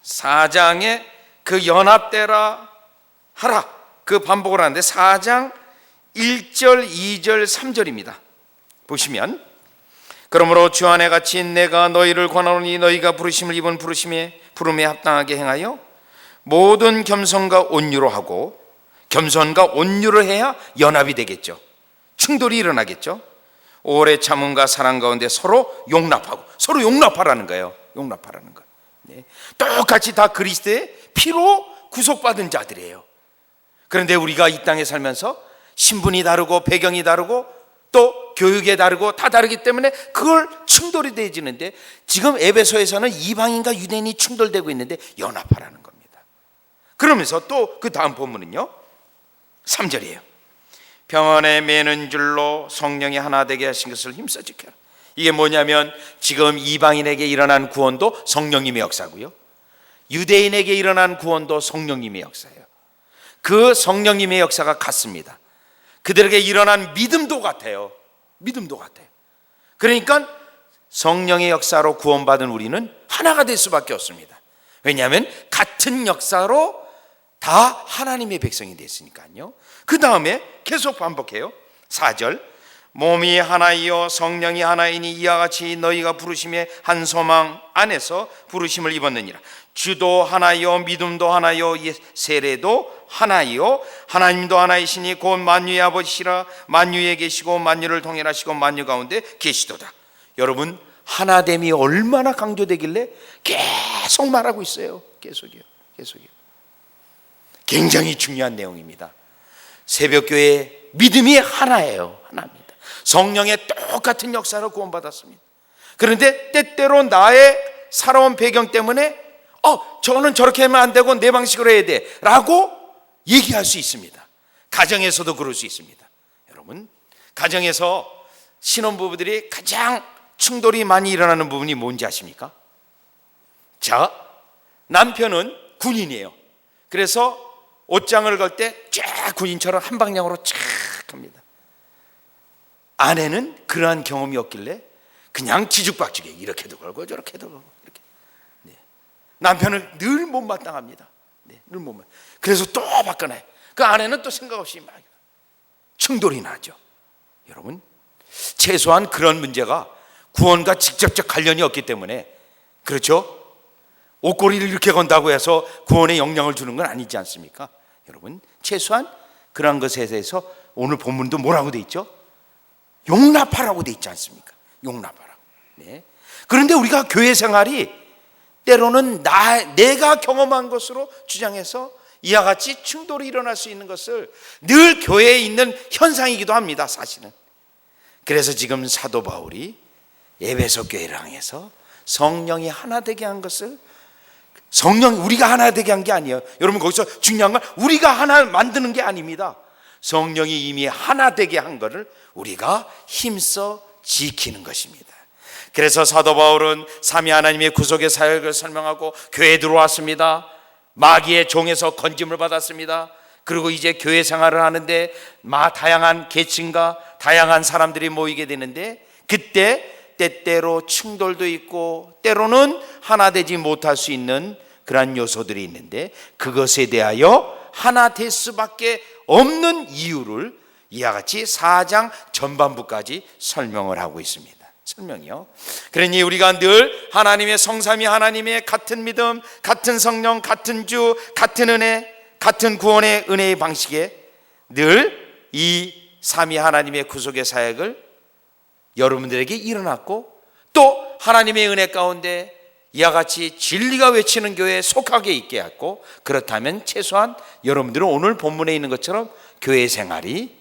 Speaker 1: 4장에 그 연합되라 하라 그 반복을 하는데 4장 1절, 2절, 3절입니다. 보시면 그러므로 주 안에 갇힌 내가 너희를 권하노니 너희가 부르심을 입은 부름에 합당하게 행하여 모든 겸손과 온유로 하고, 겸손과 온유를 해야 연합이 되겠죠. 충돌이 일어나겠죠. 오래 참음과 사랑 가운데 서로 용납하고, 서로 용납하라는 거예요. 용납하라는 거. 네. 똑같이 다 그리스도의 피로 구속받은 자들이에요. 그런데 우리가 이 땅에 살면서 신분이 다르고 배경이 다르고 또 교육이 다르고 다 다르기 때문에 그걸 충돌이 되어지는데, 지금 에베소에서는 이방인과 유대인이 충돌되고 있는데 연합하라는 겁니다. 그러면서 또 그 다음 본문은요 3절이에요. 평안에 매는 줄로 성령이 하나 되게 하신 것을 힘써 지켜라. 이게 뭐냐면 지금 이방인에게 일어난 구원도 성령님의 역사고요, 유대인에게 일어난 구원도 성령님의 역사예요. 그 성령님의 역사가 같습니다. 그들에게 일어난 믿음도 같아요. 그러니까 성령의 역사로 구원받은 우리는 하나가 될 수밖에 없습니다. 왜냐하면 같은 역사로 다 하나님의 백성이 됐으니까요. 그 다음에 계속 반복해요. 4절 몸이 하나이요 성령이 하나이니 이와 같이 너희가 부르심의 한 소망 안에서 부르심을 입었느니라. 주도 하나요 믿음도 하나요 세례도 하나요 하나님도 하나이시니 곧 만유의 아버지시라. 만유에 계시고 만유를 통일하시고 만유 가운데 계시도다. 여러분, 하나됨이 얼마나 강조되길래 계속 말하고 있어요. 계속이요. 굉장히 중요한 내용입니다. 새벽교회 믿음이 하나예요. 하나입니다. 성령의 똑같은 역사로 구원받았습니다. 그런데 때때로 나의 살아온 배경 때문에 저거는 저렇게 하면 안 되고 내 방식으로 해야 돼 라고 얘기할 수 있습니다. 가정에서도 그럴 수 있습니다. 여러분, 가정에서 신혼부부들이 가장 충돌이 많이 일어나는 부분이 뭔지 아십니까? 자, 남편은 군인이에요. 그래서 옷장을 걸 때 쫙 군인처럼 한 방향으로 쫙 합니다. 아내는 그러한 경험이 없길래 그냥 지죽박죽에 이렇게도 걸고 저렇게도 걸고 이렇게. 네. 남편을 늘 못마땅합니다. 네, 늘 못마땅. 그래서 또 바꿔놔요. 그 아내는 또 생각 없이 막 충돌이 나죠. 여러분, 최소한 그런 문제가 구원과 직접적 관련이 없기 때문에, 그렇죠? 옷걸이를 이렇게 건다고 해서 구원에 영향을 주는 건 아니지 않습니까? 여러분, 최소한 그런 것에 대해서 오늘 본문도 뭐라고 돼 있죠? 용납하라고 돼 있지 않습니까? 용납하라고. 네. 그런데 우리가 교회 생활이 때로는 내가 경험한 것으로 주장해서 이와 같이 충돌이 일어날 수 있는 것을 늘 교회에 있는 현상이기도 합니다, 사실은. 그래서 지금 사도 바울이 에베소 교회를 향해서 성령이 하나 되게 한 것을, 우리가 하나 되게 한 게 아니에요. 여러분, 거기서 중요한 건 우리가 하나 만드는 게 아닙니다. 성령이 이미 하나 되게 한 것을 우리가 힘써 지키는 것입니다. 그래서 사도 바울은 삼위 하나님의 구속의 사역을 설명하고 교회에 들어왔습니다. 마귀의 종에서 건짐을 받았습니다. 그리고 이제 교회 생활을 하는데 다양한 계층과 다양한 사람들이 모이게 되는데, 그때 때때로 충돌도 있고 때로는 하나 되지 못할 수 있는 그러한 요소들이 있는데 그것에 대하여 하나 될 수밖에 없는 이유를 이와 같이 4장 전반부까지 설명을 하고 있습니다. 설명이요. 그러니 우리가 늘 하나님의 성삼위 하나님의 같은 믿음, 같은 성령, 같은 주, 같은 은혜, 같은 구원의 은혜의 방식에 늘 이 삼위 하나님의 구속의 사역을 여러분들에게 일어났고 또 하나님의 은혜 가운데 이와 같이 진리가 외치는 교회에 속하게 있게 했고, 그렇다면 최소한 여러분들은 오늘 본문에 있는 것처럼 교회 생활이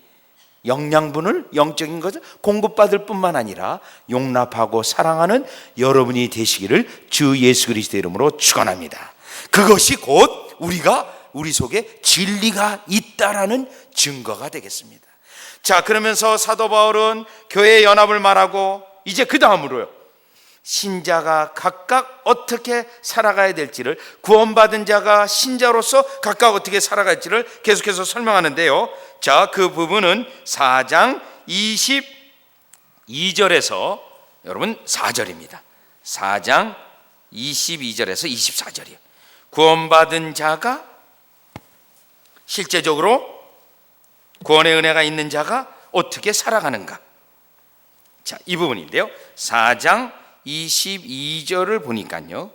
Speaker 1: 영양분을, 영적인 것을 공급받을 뿐만 아니라 용납하고 사랑하는 여러분이 되시기를 주 예수 그리스도의 이름으로 축원합니다. 그것이 곧 우리 속에 진리가 있다라는 증거가 되겠습니다. 자, 그러면서 사도 바울은 교회 연합을 말하고 이제 그 다음으로요, 신자가 각각 어떻게 살아가야 될지를, 구원받은 자가 신자로서 각각 어떻게 살아가야 할지를 계속해서 설명하는데요. 자, 그 부분은 4장 22절에서 여러분 4절입니다. 4장 22절에서 24절이요. 구원받은 자가 실제적으로 구원의 은혜가 있는 자가 어떻게 살아가는가. 자, 이 부분인데요. 4장 22절을 보니까요,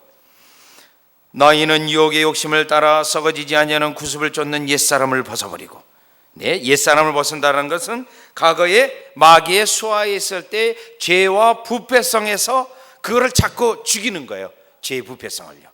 Speaker 1: 너희는 유혹의 욕심을 따라 썩어지지 아니하는 구습을 쫓는 옛사람을 벗어버리고. 네, 옛사람을 벗은다는 것은 과거에 마귀의 수하에 있을 때 죄와 부패성에서 그거를 자꾸 죽이는 거예요. 죄의 부패성을요.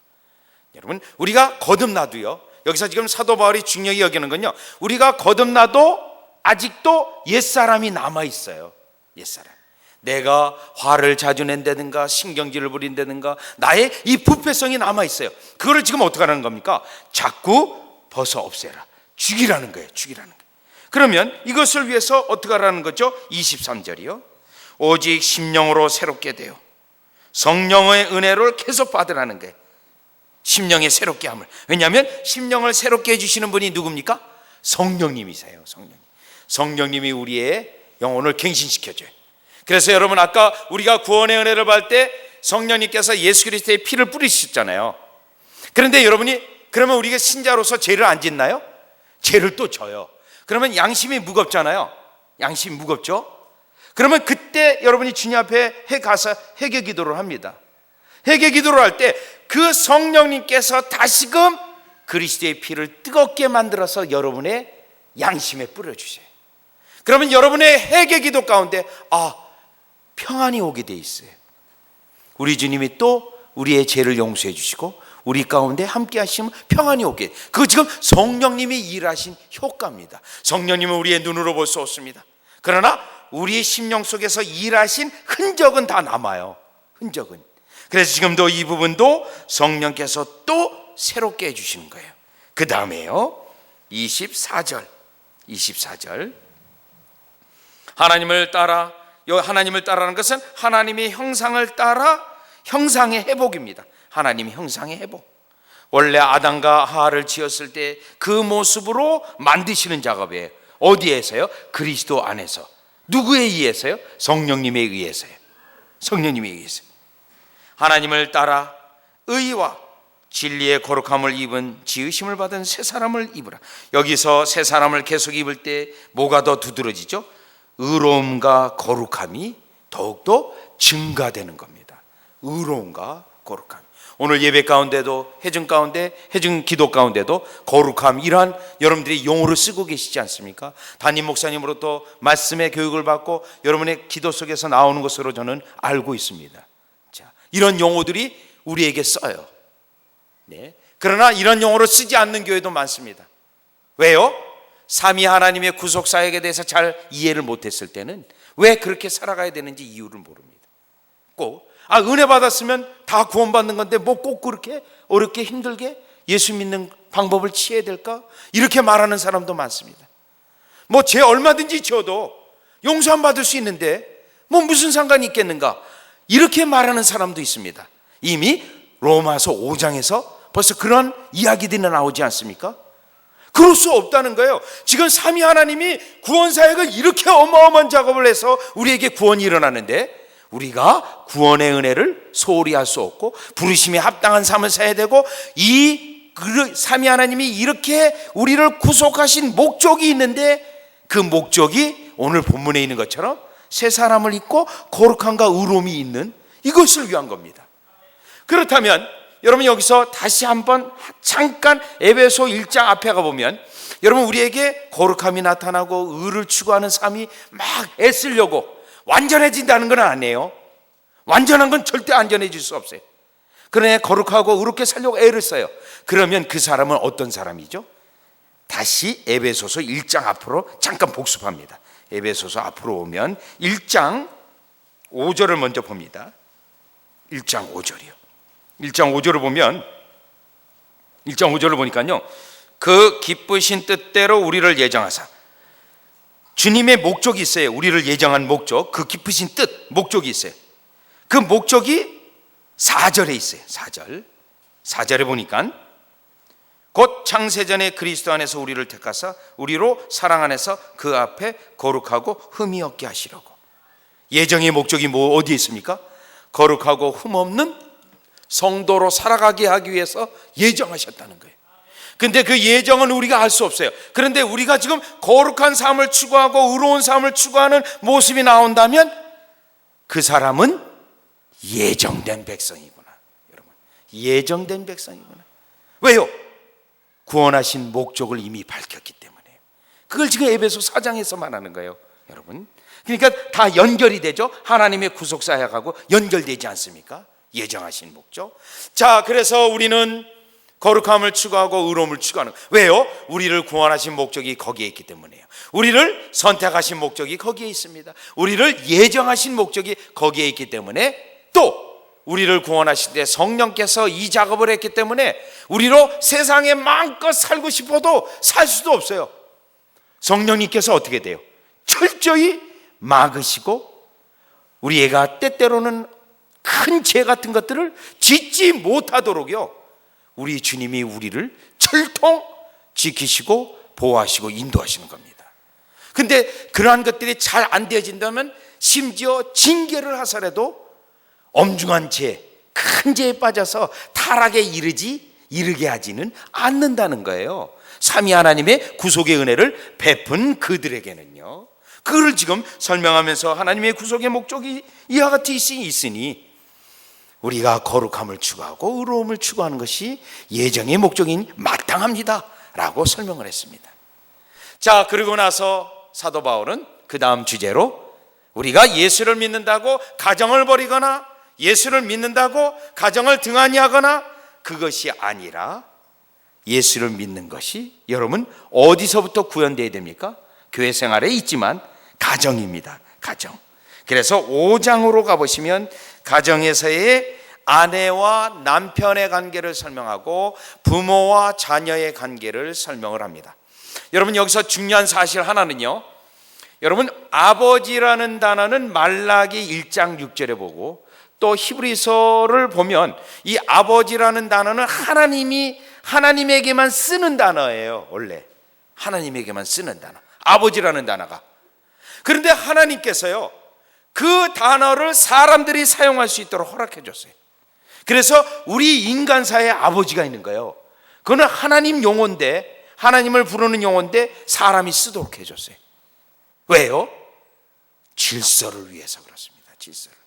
Speaker 1: 여러분, 우리가 거듭나도요, 여기서 지금 사도 바울이 중요히 여기는 건요, 우리가 거듭나도 아직도 옛사람이 남아있어요. 옛사람. 내가 화를 자주 낸다든가 신경질을 부린다든가 나의 이 부패성이 남아있어요. 그거를 지금 어떻게 하는 겁니까? 자꾸 벗어 없애라, 죽이라는 거예요. 죽이라는 거예요. 그러면 이것을 위해서 어떻게 하라는 거죠? 23절이요. 오직 심령으로 새롭게 되어 성령의 은혜를 계속 받으라는 거예요. 심령의 새롭게 함을. 왜냐하면 심령을 새롭게 해주시는 분이 누굽니까? 성령님이세요. 성령님이 우리의 영혼을 갱신시켜줘요. 그래서 여러분, 아까 우리가 구원의 은혜를 받을 때 성령님께서 예수 그리스도의 피를 뿌리셨잖아요. 그런데 여러분이, 그러면 우리가 신자로서 죄를 안 짓나요? 죄를 또 져요. 그러면 양심이 무겁잖아요. 양심이 무겁죠? 그러면 그때 여러분이 주님 앞에 가서 회개 기도를 합니다. 회개 기도를 할 때 그 성령님께서 다시금 그리스도의 피를 뜨겁게 만들어서 여러분의 양심에 뿌려주세요. 그러면 여러분의 회개 기도 가운데 평안이 오게 돼 있어요. 우리 주님이 또 우리의 죄를 용서해 주시고 우리 가운데 함께 하시면 평안이 오게. 그거 지금 성령님이 일하신 효과입니다. 성령님은 우리의 눈으로 볼 수 없습니다. 그러나 우리의 심령 속에서 일하신 흔적은 다 남아요. 흔적은. 그래서 지금도 이 부분도 성령께서 또 새롭게 해주시는 거예요. 그 다음에요, 24절. 하나님을 따라라는 것은 하나님의 형상을 따라 형상의 회복입니다. 하나님의 형상의 회복. 원래 아담과 하와를 지었을 때 그 모습으로 만드시는 작업이에요. 어디에서요? 그리스도 안에서. 누구에 의해서요? 성령님에 의해서요. 성령님에 의해서. 하나님을 따라 의와 진리의 거룩함을 입은 지으심을 받은 새 사람을 입으라. 여기서 새 사람을 계속 입을 때 뭐가 더 두드러지죠? 의로움과 거룩함이 더욱더 증가되는 겁니다. 의로움과 거룩함. 오늘 예배 가운데도, 해중 가운데, 해중 기도 가운데도 거룩함, 이러한 여러분들이 용어를 쓰고 계시지 않습니까? 담임 목사님으로부터 말씀의 교육을 받고 여러분의 기도 속에서 나오는 것으로 저는 알고 있습니다. 자, 이런 용어들이 우리에게 써요. 네. 그러나 이런 용어를 쓰지 않는 교회도 많습니다. 왜요? 삼위 하나님의 구속 사역에 대해서 잘 이해를 못했을 때는 왜 그렇게 살아가야 되는지 이유를 모릅니다. 꼭 은혜 받았으면 다 구원받는 건데 뭐 꼭 그렇게 어렵게 힘들게 예수 믿는 방법을 취해야 될까? 이렇게 말하는 사람도 많습니다. 뭐 죄 얼마든지 지어도 용서 안 받을 수 있는데 뭐 무슨 상관이 있겠는가? 이렇게 말하는 사람도 있습니다. 이미 로마서 5장에서 벌써 그런 이야기들이 나오지 않습니까? 그럴 수 없다는 거예요. 지금 삼위 하나님이 구원 사역을 이렇게 어마어마한 작업을 해서 우리에게 구원이 일어나는데 우리가 구원의 은혜를 소홀히 할 수 없고 부르심에 합당한 삶을 살아야 되고 이 삼위 하나님이 이렇게 우리를 구속하신 목적이 있는데 그 목적이 오늘 본문에 있는 것처럼 새 사람을 입고 거룩함과 의로움이 있는 이것을 위한 겁니다. 그렇다면 여러분 여기서 다시 한번 잠깐 에베소 1장 앞에 가보면 여러분 우리에게 거룩함이 나타나고 의를 추구하는 삶이 막 애쓰려고 완전해진다는 건 아니에요. 완전한 건 절대 안전해질 수 없어요. 그러나 거룩하고 의롭게 살려고 애를 써요. 그러면 그 사람은 어떤 사람이죠? 다시 에베소서 1장 앞으로 잠깐 복습합니다. 에베소서 앞으로 오면 1장 5절을 먼저 봅니다. 1장 5절이요. 1장 5절을 보면 1장 5절을 보니까요, 그 기쁘신 뜻대로 우리를 예정하사, 주님의 목적이 있어요. 우리를 예정한 목적, 그 기쁘신 뜻, 목적이 있어요. 그 목적이 4절에 있어요. 4절에 보니까 곧 창세전에 그리스도 안에서 우리를 택하사 우리로 사랑 안에서 그 앞에 거룩하고 흠이 없게 하시려고. 예정의 목적이 어디에 있습니까? 거룩하고 흠 없는 성도로 살아가게 하기 위해서 예정하셨다는 거예요. 근데 그 예정은 우리가 알 수 없어요. 그런데 우리가 지금 거룩한 삶을 추구하고 의로운 삶을 추구하는 모습이 나온다면 그 사람은 예정된 백성이구나. 여러분, 예정된 백성이구나. 왜요? 구원하신 목적을 이미 밝혔기 때문에. 그걸 지금 에베소 4장에서 말하는 거예요, 여러분. 그러니까 다 연결이 되죠. 하나님의 구속 사역하고 연결되지 않습니까? 예정하신 목적. 자, 그래서 우리는 거룩함을 추구하고 의로움을 추구하는 거예요. 왜요? 우리를 구원하신 목적이 거기에 있기 때문에요. 우리를 선택하신 목적이 거기에 있습니다. 우리를 예정하신 목적이 거기에 있기 때문에, 또 우리를 구원하실 때 성령께서 이 작업을 했기 때문에 우리로 세상에 마음껏 살고 싶어도 살 수도 없어요. 성령님께서 어떻게 돼요? 철저히 막으시고 우리 애가 때때로는 큰 죄 같은 것들을 짓지 못하도록요, 우리 주님이 우리를 철통 지키시고 보호하시고 인도하시는 겁니다. 근데 그러한 것들이 잘 안 되어진다면 심지어 징계를 하더라도 엄중한 죄, 큰 죄에 빠져서 타락에 이르게 하지는 않는다는 거예요. 삼위 하나님의 구속의 은혜를 베푼 그들에게는요. 그걸 지금 설명하면서 하나님의 구속의 목적이 이와 같이 있으니 우리가 거룩함을 추구하고 의로움을 추구하는 것이 예정의 목적이니 마땅합니다 라고 설명을 했습니다. 자, 그러고 나서 사도 바울은 그 다음 주제로 우리가 예수를 믿는다고 가정을 버리거나 예수를 믿는다고 가정을 등한히 하거나 그것이 아니라 예수를 믿는 것이 여러분 어디서부터 구현되어야 됩니까? 교회 생활에 있지만 가정입니다. 가정. 그래서 5장으로 가보시면 가정에서의 아내와 남편의 관계를 설명하고 부모와 자녀의 관계를 설명을 합니다. 여러분 여기서 중요한 사실 하나는요, 여러분 아버지라는 단어는 말라기 1장 6절에 보고 또 히브리서를 보면 이 아버지라는 단어는 하나님에게만 쓰는 단어예요. 원래 하나님에게만 쓰는 단어, 아버지라는 단어가. 그런데 하나님께서요 그 단어를 사람들이 사용할 수 있도록 허락해 줬어요. 그래서 우리 인간사에 아버지가 있는 거예요. 그거는 하나님 용어인데, 하나님을 부르는 용어인데 사람이 쓰도록 해줬어요. 왜요? 질서를 위해서 그렇습니다. 질서를.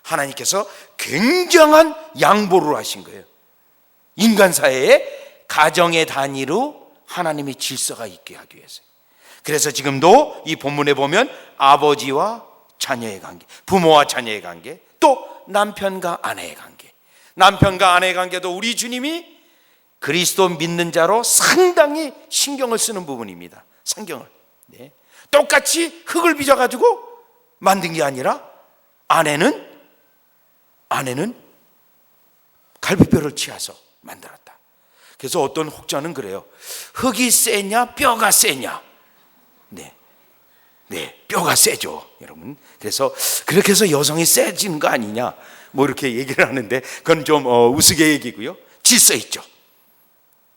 Speaker 1: 하나님께서 굉장한 양보를 하신 거예요. 인간사회에 가정의 단위로 하나님의 질서가 있게 하기 위해서. 그래서 지금도 이 본문에 보면 아버지와 자녀의 관계, 부모와 자녀의 관계, 또 남편과 아내의 관계, 남편과 아내의 관계도 우리 주님이 그리스도 믿는 자로 상당히 신경을 쓰는 부분입니다. 성경을. 네. 똑같이 흙을 빚어가지고 만든 게 아니라 아내는 갈비뼈를 치아서 만들었다. 그래서 어떤 혹자는 그래요. 흙이 세냐 뼈가 세냐. 네, 뼈가 세죠, 여러분. 그래서 그렇게 해서 여성이 세지는 거 아니냐, 뭐 이렇게 얘기를 하는데 그건 좀 우스개 얘기고요. 질서 있죠.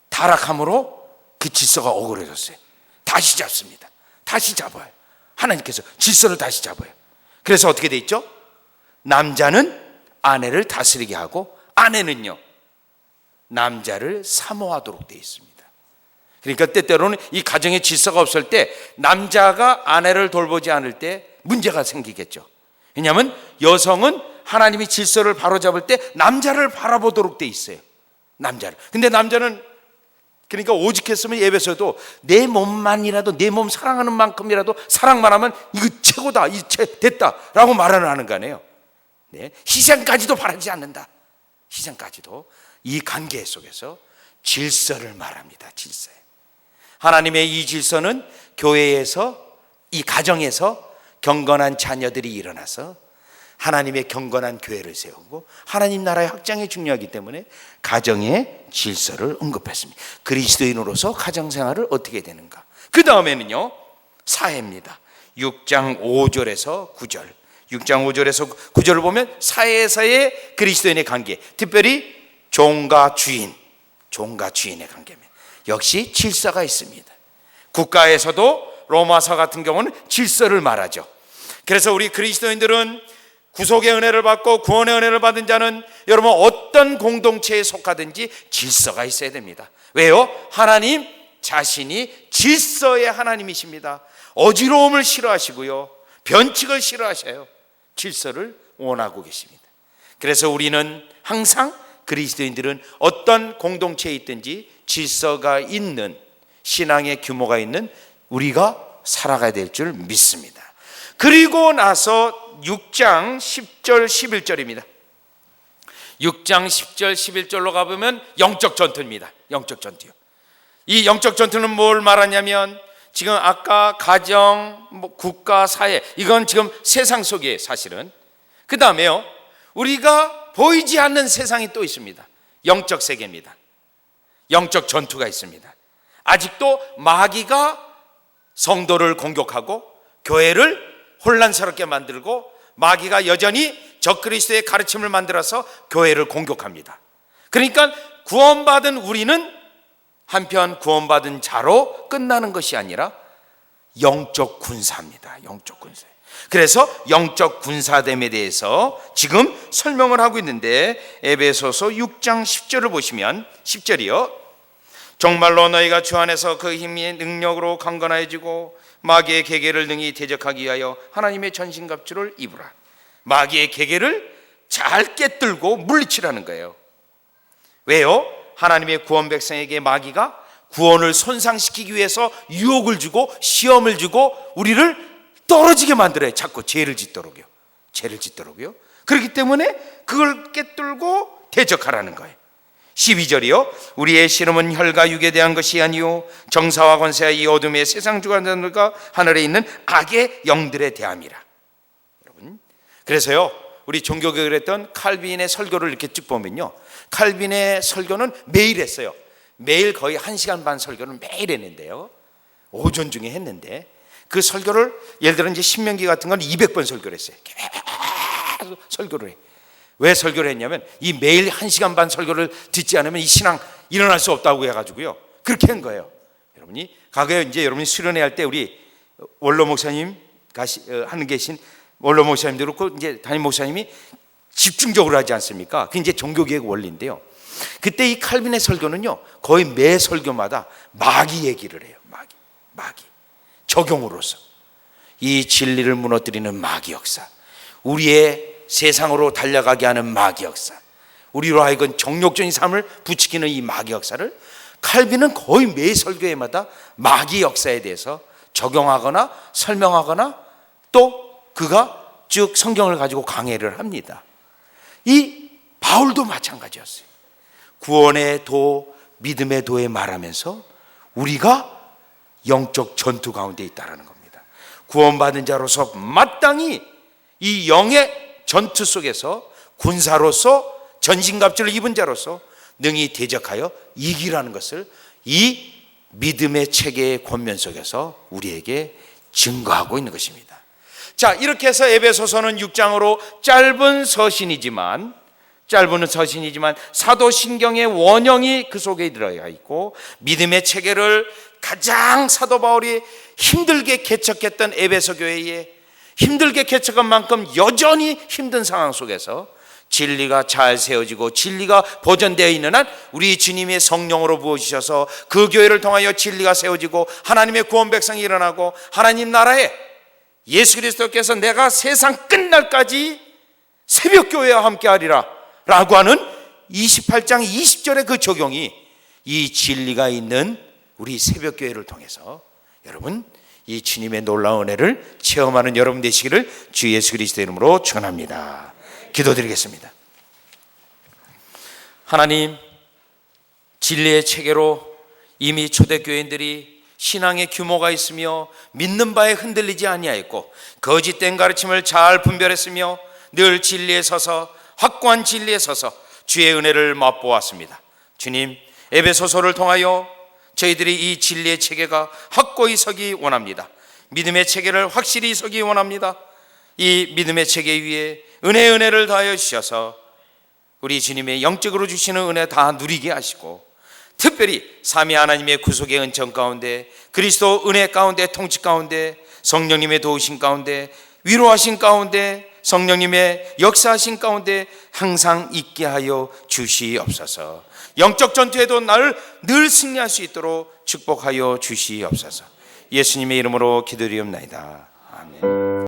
Speaker 1: 타락함으로 그 질서가 억울해졌어요. 다시 잡습니다. 다시 잡아요. 하나님께서 질서를 다시 잡아요. 그래서 어떻게 돼 있죠? 남자는 아내를 다스리게 하고 아내는요 남자를 사모하도록 되어 있습니다. 그러니까 때때로는 이 가정에 질서가 없을 때 남자가 아내를 돌보지 않을 때 문제가 생기겠죠. 왜냐하면 여성은 하나님이 질서를 바로잡을 때 남자를 바라보도록 돼 있어요. 남자를. 근데 남자는 그러니까 오직했으면 예배에서도 내 몸만이라도 내 몸 사랑하는 만큼이라도 사랑만 하면 이거 최고다, 됐다라고 말을 하는 거 아니에요. 네, 희생까지도 바라지 않는다. 희생까지도. 이 관계 속에서 질서를 말합니다. 질서에. 하나님의 이 질서는 교회에서, 이 가정에서 경건한 자녀들이 일어나서 하나님의 경건한 교회를 세우고 하나님 나라의 확장이 중요하기 때문에 가정의 질서를 언급했습니다. 그리스도인으로서 가정생활을 어떻게 되는가. 그 다음에는요 사회입니다. 6장 5절에서 9절 6장 5절에서 9절을 보면 사회에서의 그리스도인의 관계, 특별히 종과 주인의 관계입니다. 역시 질서가 있습니다. 국가에서도 로마서 같은 경우는 질서를 말하죠. 그래서 우리 그리스도인들은 구속의 은혜를 받고 구원의 은혜를 받은 자는 여러분 어떤 공동체에 속하든지 질서가 있어야 됩니다. 왜요? 하나님 자신이 질서의 하나님이십니다. 어지러움을 싫어하시고요, 변칙을 싫어하셔요. 질서를 원하고 계십니다. 그래서 우리는 항상 그리스도인들은 어떤 공동체에 있든지 질서가 있는, 신앙의 규모가 있는 우리가 살아가야 될 줄 믿습니다. 그리고 나서 6장 10절 11절입니다. 6장 10절 11절로 가보면 영적 전투입니다. 영적 전투요. 이 영적 전투는 뭘 말하냐면 지금 아까 가정, 국가, 사회, 이건 지금 세상 속에 사실은. 그 다음에요 우리가 보이지 않는 세상이 또 있습니다. 영적 세계입니다. 영적 전투가 있습니다. 아직도 마귀가 성도를 공격하고 교회를 혼란스럽게 만들고 마귀가 여전히 적그리스도의 가르침을 만들어서 교회를 공격합니다. 그러니까 구원받은 우리는 한편 구원받은 자로 끝나는 것이 아니라 영적 군사입니다. 영적 군사. 그래서 영적 군사됨에 대해서 지금 설명을 하고 있는데 에베소서 6장 10절을 보시면 10절이요 정말로 너희가 주 안에서 그 힘의 능력으로 강건해지고 마귀의 계계를 능히 대적하기 위하여 하나님의 전신갑주를 입으라. 마귀의 계계를 잘 깨뚫고 물리치라는 거예요. 왜요? 하나님의 구원 백성에게 마귀가 구원을 손상시키기 위해서 유혹을 주고 시험을 주고 우리를 떨어지게 만들어요. 자꾸 죄를 짓도록요. 그렇기 때문에 그걸 깨뚫고 대적하라는 거예요. 12절이요 우리의 씨름은 혈과 육에 대한 것이 아니요 정사와 권세와 이 어둠의 세상 주관자들과 하늘에 있는 악의 영들에 대함이라. 여러분, 그래서요 우리 종교개혁을 했던 칼빈의 설교를 이렇게 쭉 보면요 칼빈의 설교는 매일 했어요. 매일 거의 1시간 반 설교를 매일 했는데요 오전 중에 했는데 그 설교를 예를 들어 이제 신명기 같은 건 200번 설교를 했어요. 계속 설교를 해. 왜 설교를 했냐면 이 매일 1시간 반 설교를 듣지 않으면 이 신앙 일어날 수 없다고 해가지고요 그렇게 한 거예요. 여러분이 과거에 이제 여러분이 수련회 할 때 우리 원로 목사님 하는 계신 원로 목사님도 그렇고 이제 담임 목사님이 집중적으로 하지 않습니까? 그게 이제 종교개혁 원리인데요. 그때 이 칼빈의 설교는요 거의 매 설교마다 마귀 얘기를 해요. 마귀 적용으로서 이 진리를 무너뜨리는 마귀 역사, 우리의 세상으로 달려가게 하는 마귀 역사, 우리로 하여금 정욕적인 삶을 부추기는 이 마귀 역사를 칼빈은 거의 매 설교회마다 마귀 역사에 대해서 적용하거나 설명하거나 또 그가 쭉 성경을 가지고 강해를 합니다. 이 바울도 마찬가지였어요. 구원의 도, 믿음의 도에 말하면서 우리가 영적 전투 가운데 있다는 겁니다. 구원받은 자로서 마땅히 이 영의 전투 속에서 군사로서 전신갑주를 입은 자로서 능히 대적하여 이기라는 것을 이 믿음의 체계의 권면 속에서 우리에게 증거하고 있는 것입니다. 자, 이렇게 해서 에베소서는 6장으로 짧은 서신이지만 사도신경의 원형이 그 속에 들어가 있고 믿음의 체계를 가장 사도 바울이 힘들게 개척했던 에베소 교회에 힘들게 개척한 만큼 여전히 힘든 상황 속에서 진리가 잘 세워지고 진리가 보존되어 있는 한 우리 주님의 성령으로 부어주셔서 그 교회를 통하여 진리가 세워지고 하나님의 구원 백성이 일어나고 하나님 나라에 예수 그리스도께서 내가 세상 끝날까지 새벽 교회와 함께하리라 라고 하는 28장 20절의 그 적용이 이 진리가 있는 우리 새벽 교회를 통해서 여러분 이 주님의 놀라운 은혜를 체험하는 여러분 되시기를 주 예수 그리스도의 이름으로 축원합니다. 기도드리겠습니다. 하나님, 진리의 체계로 이미 초대교인들이 신앙의 규모가 있으며 믿는 바에 흔들리지 아니하였고 거짓된 가르침을 잘 분별했으며 늘 진리에 서서 확고한 진리에 서서 주의 은혜를 맛보았습니다. 주님, 에베소서를 통하여 저희들이 이 진리의 체계가 확고히 서기 원합니다. 믿음의 체계를 확실히 서기 원합니다. 이 믿음의 체계 위에 은혜를 더하여 주셔서 우리 주님의 영적으로 주시는 은혜 다 누리게 하시고 특별히 삼위 하나님의 구속의 은총 가운데 그리스도 은혜 가운데 통치 가운데 성령님의 도우심 가운데 위로하신 가운데 성령님의 역사하신 가운데 항상 있게 하여 주시옵소서. 영적 전투에도 나를 늘 승리할 수 있도록 축복하여 주시옵소서. 예수님의 이름으로 기도드리옵나이다. 아멘.